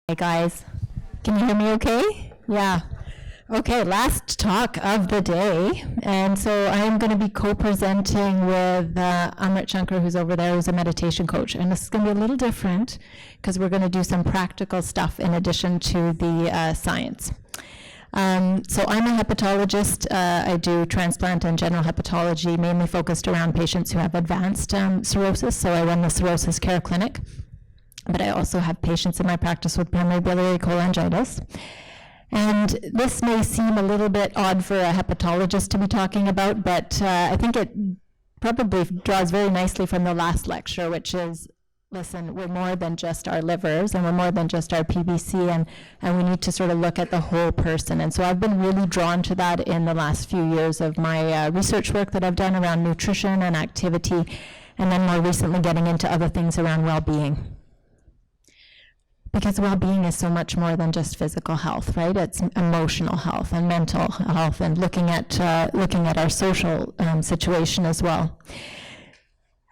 Hey guys, can you hear me okay? Yeah. Okay, last talk of the day. And so I'm going to be co-presenting with Amrit Shankar, who's over there, who's a meditation coach. And this is going to be a little different because we're going to do some practical stuff in addition to the science. So I'm a hepatologist. I do transplant and general hepatology, mainly focused around patients who have advanced cirrhosis. So I run the cirrhosis care clinic. But I also have patients in my practice with primary biliary cholangitis. And this may seem a little bit odd for a hepatologist to be talking about, but I think it probably draws very nicely from the last lecture, which is, listen, we're more than just our livers, and we're more than just our PBC, and we need to sort of look at the whole person. And so I've been really drawn to that in the last few years of my research work that I've done around nutrition and activity, and then more recently getting into other things around well-being. Because well-being is so much more than just physical health, right? It's emotional health and mental health, and looking at our social situation as well.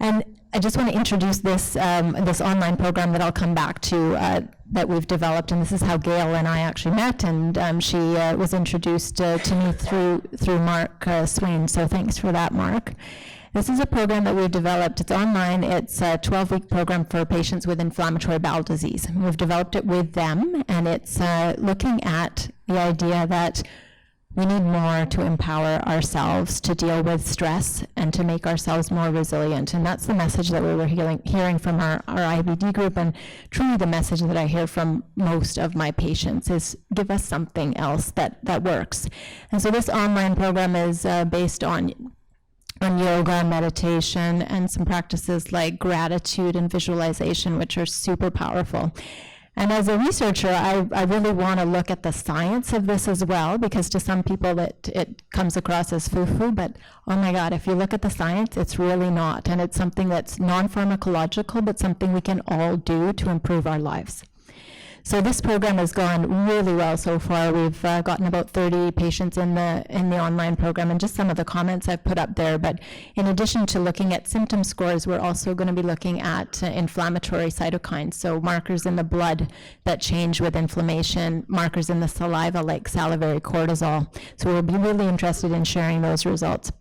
And I just want to introduce this online program that I'll come back to that we've developed, and this is how Gail and I actually met, and she was introduced to me through Mark Swain. So thanks for that, Mark. This is a program that we've developed. It's online. It's a 12-week program for patients with inflammatory bowel disease. We've developed it with them, and it's looking at the idea that we need more to empower ourselves to deal with stress and to make ourselves more resilient. And that's the message that we were hearing from our IBD group, and truly the message that I hear from most of my patients is give us something else that works. And so this online program is based on yoga, meditation, and some practices like gratitude and visualization, which are super powerful. And as a researcher, I really want to look at the science of this as well, because to some people it comes across as foo-foo, but oh my God, if you look at the science, it's really not. And it's something that's non-pharmacological, but something we can all do to improve our lives. So this program has gone really well so far. We've gotten about 30 patients in the online program, and just some of the comments I've put up there. But in addition to looking at symptom scores, we're also going to be looking at inflammatory cytokines, so markers in the blood that change with inflammation, markers in the saliva like salivary cortisol. So we'll be really interested in sharing those results.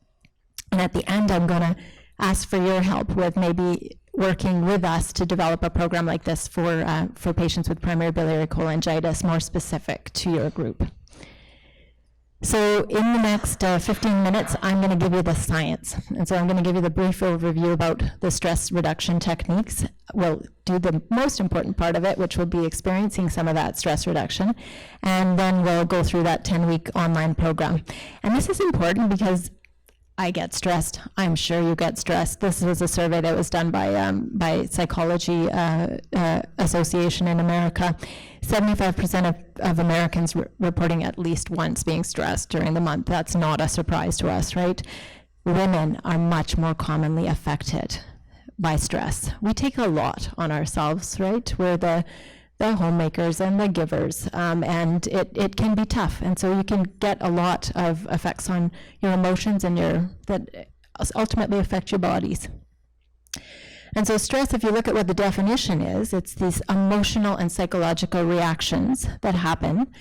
And at the end, I'm going to ask for your help with maybe working with us to develop a program like this for patients with primary biliary cholangitis, more specific to your group. So in the next 15 minutes, I'm going to give you the science. And so I'm going to give you the brief overview about the stress reduction techniques. We'll do the most important part of it, which will be experiencing some of that stress reduction. And then we'll go through that 10-week online program. And this is important because I get stressed. I'm sure you get stressed. This was a survey that was done by Psychology Association in America. 75% of Americans reporting at least once being stressed during the month. That's not a surprise to us, right? Women are much more commonly affected by stress. We take a lot on ourselves, right? We're the homemakers and the givers, and it can be tough, and so you can get a lot of effects on your emotions and that ultimately affect your bodies. And so stress, if you look at what the definition is, it's these emotional and psychological reactions that happen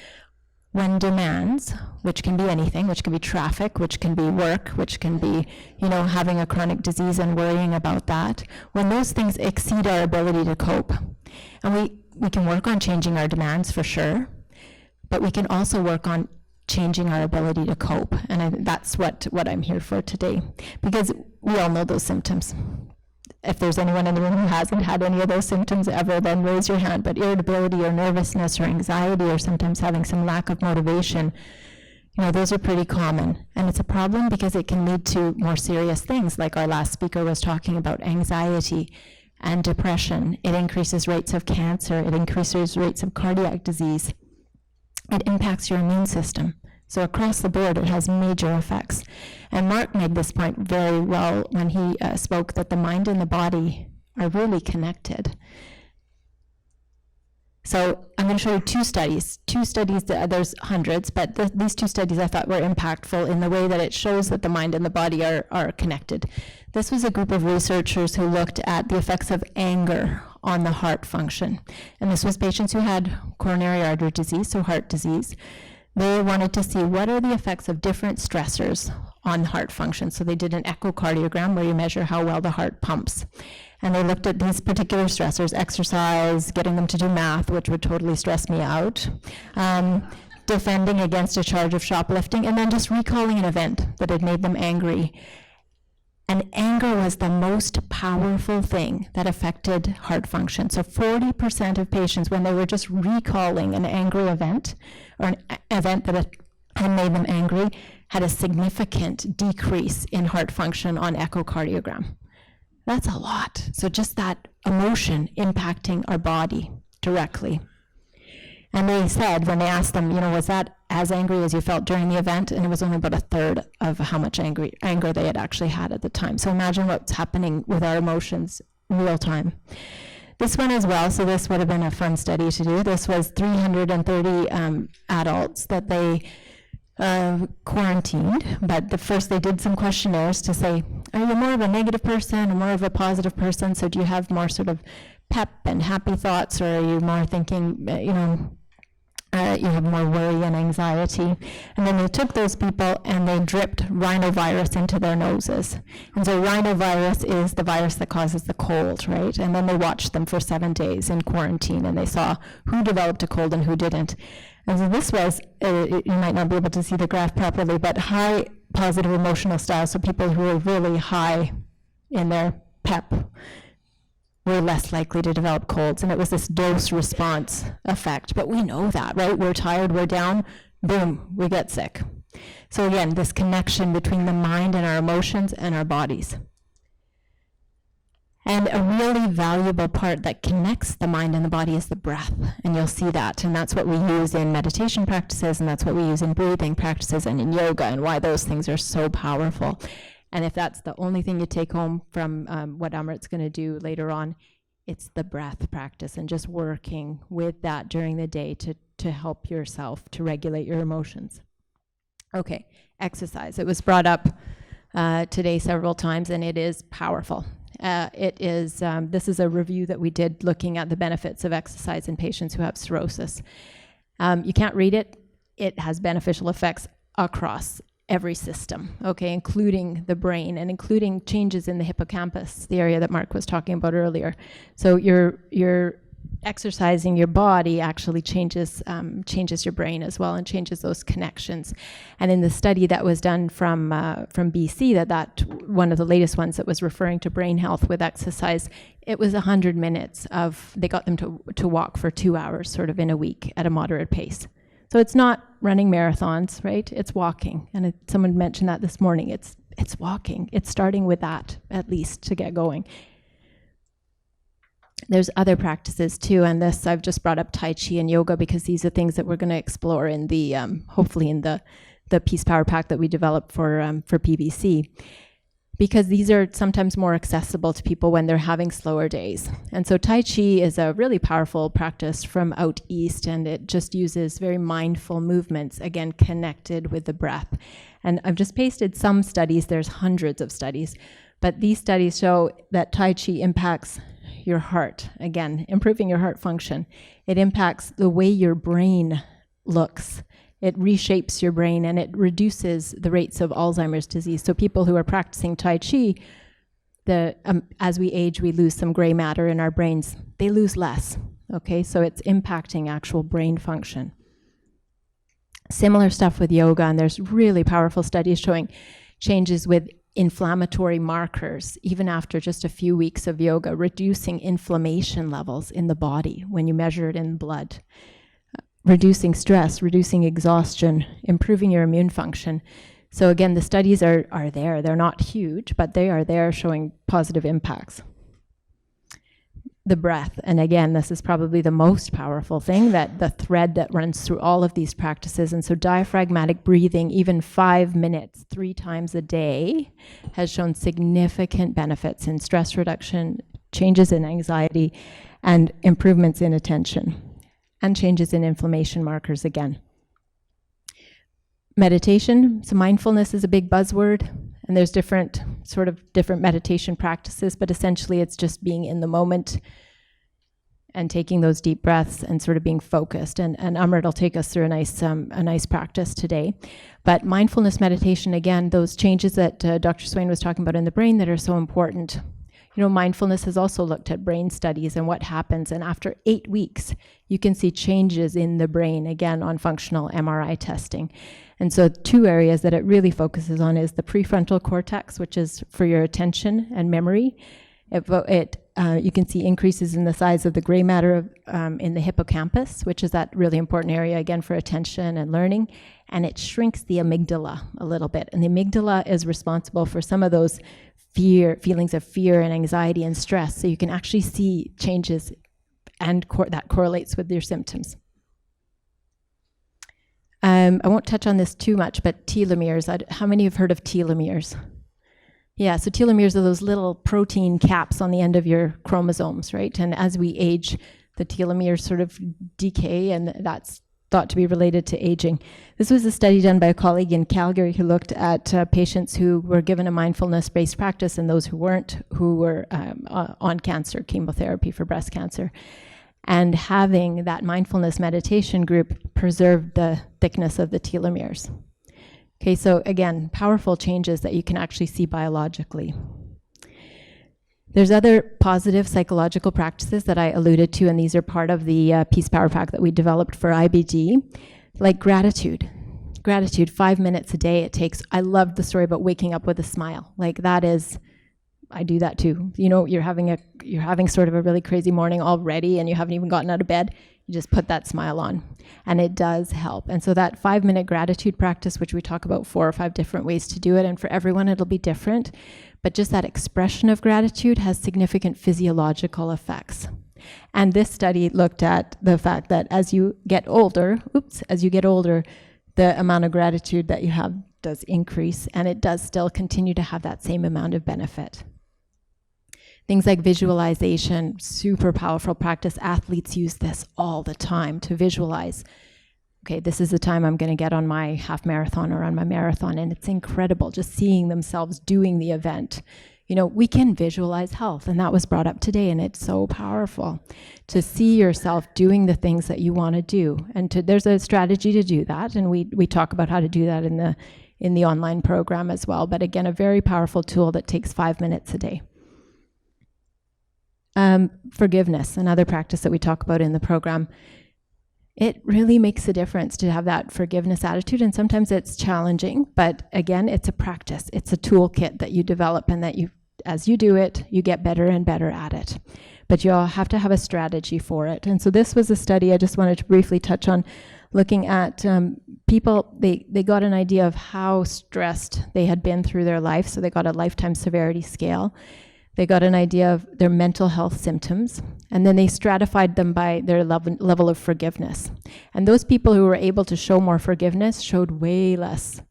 when demands, which can be anything, which can be traffic, which can be work, which can be, having a chronic disease and worrying about that, when those things exceed our ability to cope. And we can work on changing our demands for sure, but we can also work on changing our ability to cope. And that's what I'm here for today, because we all know those symptoms. If there's anyone in the room who hasn't had any of those symptoms ever, then raise your hand. But irritability or nervousness or anxiety or sometimes having some lack of motivation, those are pretty common. And it's a problem because it can lead to more serious things, like our last speaker was talking about, anxiety and depression. It increases rates of cancer. It increases rates of cardiac disease. It impacts your immune system. So across the board, it has major effects. And Mark made this point very well when he spoke that the mind and the body are really connected. So I'm going to show you two studies. There's hundreds, but these two studies I thought were impactful in the way that it shows that the mind and the body are connected. This was a group of researchers who looked at the effects of anger on the heart function. And this was patients who had coronary artery disease, so heart disease. They wanted to see what are the effects of different stressors on heart function. So they did an echocardiogram where you measure how well the heart pumps. And they looked at these particular stressors: exercise, getting them to do math, which would totally stress me out, defending against a charge of shoplifting, and then just recalling an event that had made them angry. And anger was the most powerful thing that affected heart function. So 40% of patients, when they were just recalling an angry event, or an event that had made them angry, had a significant decrease in heart function on echocardiogram. That's a lot. So just that emotion impacting our body directly. And they said, when they asked them, was that as angry as you felt during the event? And it was only about a third of how much anger they had actually had at the time. So imagine what's happening with our emotions in real time. This one as well, so this would have been a fun study to do. This was 330 adults that they quarantined, but first they did some questionnaires to say, are you more of a negative person or more of a positive person? So do you have more sort of pep and happy thoughts, or are you more thinking, you have more worry and anxiety? And then they took those people and they dripped rhinovirus into their noses. And so rhinovirus is the virus that causes the cold, right? And then they watched them for 7 days in quarantine, and they saw who developed a cold and who didn't. And so this was, you might not be able to see the graph properly, but high positive emotional style, so people who were really high in their pep were less likely to develop colds. And it was this dose response effect. But we know that, right? We're tired, we're down, boom, we get sick. So again, this connection between the mind and our emotions and our bodies. And a really valuable part that connects the mind and the body is the breath. And you'll see that. And that's what we use in meditation practices, and that's what we use in breathing practices and in yoga, and why those things are so powerful. And if that's the only thing you take home from what Amrit's going to do later on, it's the breath practice and just working with that during the day to help yourself to regulate your emotions. Okay, exercise. It was brought up today several times, and it is powerful. This is a review that we did looking at the benefits of exercise in patients who have cirrhosis. You can't read it. It has beneficial effects across every system, okay, including the brain and including changes in the hippocampus, the area that Mark was talking about earlier. So you're exercising your body actually changes your brain as well, and changes those connections. And in the study that was done from BC, that one of the latest ones that was referring to brain health with exercise, it was 100 minutes they got them to walk for 2 hours sort of in a week at a moderate pace. So it's not running marathons, right? It's walking. And someone mentioned that this morning. It's walking. It's starting with that, at least, to get going. There's other practices too, and this I've just brought up Tai Chi and yoga because these are things that we're going to explore in the hopefully in the Peace Power Pack that we developed for PBC, because these are sometimes more accessible to people when they're having slower days. And so Tai Chi is a really powerful practice from out east, and it just uses very mindful movements, again connected with the breath. And I've just pasted some studies. There's hundreds of studies, but these studies show that Tai Chi impacts your heart, again, improving your heart function. It impacts the way your brain looks. It reshapes your brain, and it reduces the rates of Alzheimer's disease. So people who are practicing Tai Chi, as we age, we lose some gray matter in our brains. They lose less, okay? So it's impacting actual brain function. Similar stuff with yoga, and there's really powerful studies showing changes with inflammatory markers, even after just a few weeks of yoga, reducing inflammation levels in the body when you measure it in blood, reducing stress, reducing exhaustion, improving your immune function. So again, the studies are there. They're not huge, but they are there showing positive impacts. The breath, and again, this is probably the most powerful thing, that the thread that runs through all of these practices. And so diaphragmatic breathing, even 5 minutes, 3 times a day, has shown significant benefits in stress reduction, changes in anxiety, and improvements in attention, and changes in inflammation markers again. Meditation, so mindfulness is a big buzzword, and there's different meditation practices, but essentially it's just being in the moment, and taking those deep breaths and sort of being focused. And Amrit will take us through a nice practice today. But mindfulness meditation, again, those changes that Dr. Swain was talking about in the brain that are so important. You know, mindfulness has also looked at brain studies and what happens. And after 8 weeks, you can see changes in the brain, again, on functional MRI testing. And so 2 areas that it really focuses on is the prefrontal cortex, which is for your attention and memory. You can see increases in the size of the gray matter in the hippocampus, which is that really important area, again, for attention and learning. And it shrinks the amygdala a little bit. And the amygdala is responsible for some of those feelings of fear and anxiety and stress. So you can actually see changes, and that correlates with your symptoms. I won't touch on this too much, but telomeres. How many have heard of telomeres? Yeah, so telomeres are those little protein caps on the end of your chromosomes, right? And as we age, the telomeres sort of decay, and that's thought to be related to aging. This was a study done by a colleague in Calgary who looked at patients who were given a mindfulness-based practice and those who weren't, who were on cancer, chemotherapy for breast cancer. And having that mindfulness meditation group preserved the thickness of the telomeres. Okay, so again, powerful changes that you can actually see biologically. There's other positive psychological practices that I alluded to, and these are part of the Peace Power Pack that we developed for IBD, like gratitude. Gratitude, 5 minutes a day it takes. I loved the story about waking up with a smile. Like that is, I do that too. You know, you're having sort of a really crazy morning already and you haven't even gotten out of bed. You just put that smile on, and it does help. And so that 5-minute gratitude practice, which we talk about 4 or 5 different ways to do it, and for everyone it'll be different, but just that expression of gratitude has significant physiological effects. And this study looked at the fact that as you get older, the amount of gratitude that you have does increase, and it does still continue to have that same amount of benefit. Things like visualization, super powerful practice. Athletes use this all the time to visualize, okay, this is the time I'm going to get on my half marathon or on my marathon, and it's incredible just seeing themselves doing the event. You know, we can visualize health, and that was brought up today, and it's so powerful to see yourself doing the things that you want to do. And there's a strategy to do that, and we talk about how to do that in the online program as well. But again, a very powerful tool that takes 5 minutes a day. Forgiveness, another practice that we talk about in the program. It really makes a difference to have that forgiveness attitude, and sometimes it's challenging, but again, it's a practice. It's a toolkit that you develop, and that as you do it, you get better and better at it. But you'll have to have a strategy for it. And so this was a study I just wanted to briefly touch on, looking at people. They got an idea of how stressed they had been through their life, so they got a lifetime severity scale. They got an idea of their mental health symptoms, and then they stratified them by their level of forgiveness. And those people who were able to show more forgiveness showed way less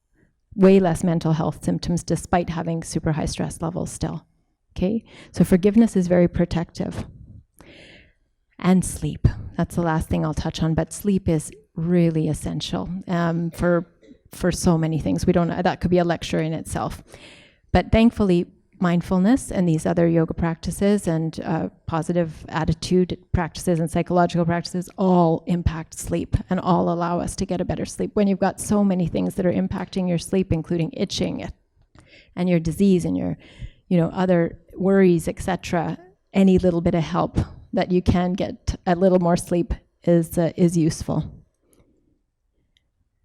mental health symptoms despite having super high stress levels still. Okay, so forgiveness is very protective. And sleep, that's the last thing I'll touch on, but sleep is really essential for so many things. That could be a lecture in itself. But thankfully, mindfulness and these other yoga practices and positive attitude practices and psychological practices all impact sleep and all allow us to get a better sleep. When you've got so many things that are impacting your sleep, including itching and your disease and your other worries, etc., any little bit of help that you can get a little more sleep is useful.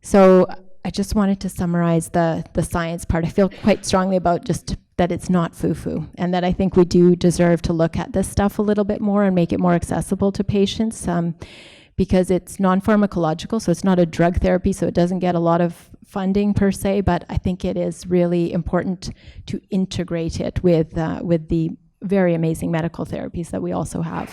So I just wanted to summarize the science part. I feel quite strongly about just that it's not foo-foo, and that I think we do deserve to look at this stuff a little bit more and make it more accessible to patients, because it's non-pharmacological, so it's not a drug therapy, so it doesn't get a lot of funding per se, but I think it is really important to integrate it with the very amazing medical therapies that we also have.